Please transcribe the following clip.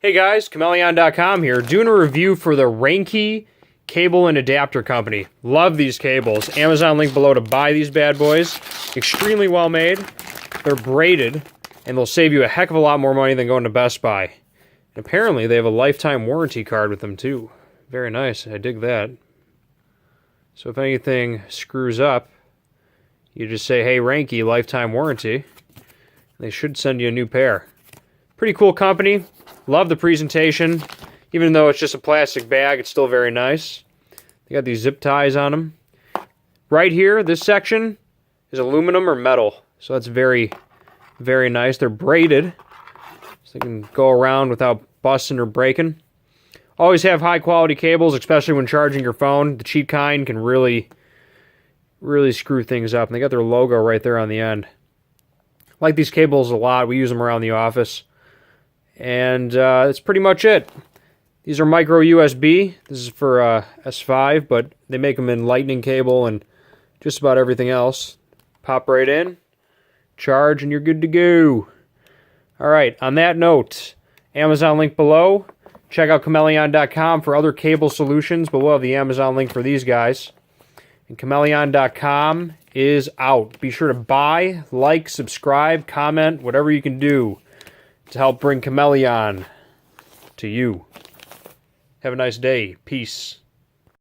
Hey guys, Chmelaeon.com here, doing a review for the Rankie Cable and Adapter Company. Love these cables. Amazon link below to buy these bad boys. Extremely well made. They're braided, and they'll save you a heck of a lot more money than going to Best Buy. And apparently they have a lifetime warranty card with them too. Very nice, I dig that. So if anything screws up, you just say, hey Rankie, lifetime warranty. They should send you a new pair. Pretty cool company. Love the presentation. Even though it's just a plastic bag, it's still very nice. They got these zip ties on them. Right here, this section is aluminum or metal. So that's very, very nice. They're braided, so they can go around without busting or breaking. Always have high quality cables, especially when charging your phone. The cheap kind can really screw things up. And they got their logo right there on the end. Like these cables a lot. We use them around the office. And that's pretty much it. These are micro USB. This is for S5, but they make them in lightning cable and just about everything else. Pop right in, charge, and you're good to go. Alright, on that note, Amazon link below. Check out Chmelaeon.com for other cable solutions, but we'll have the Amazon link for these guys. And Chmelaeon.com is out. Be sure to buy, like, subscribe, comment, whatever you can do to help bring Chmelaeon to you. Have a nice day. Peace.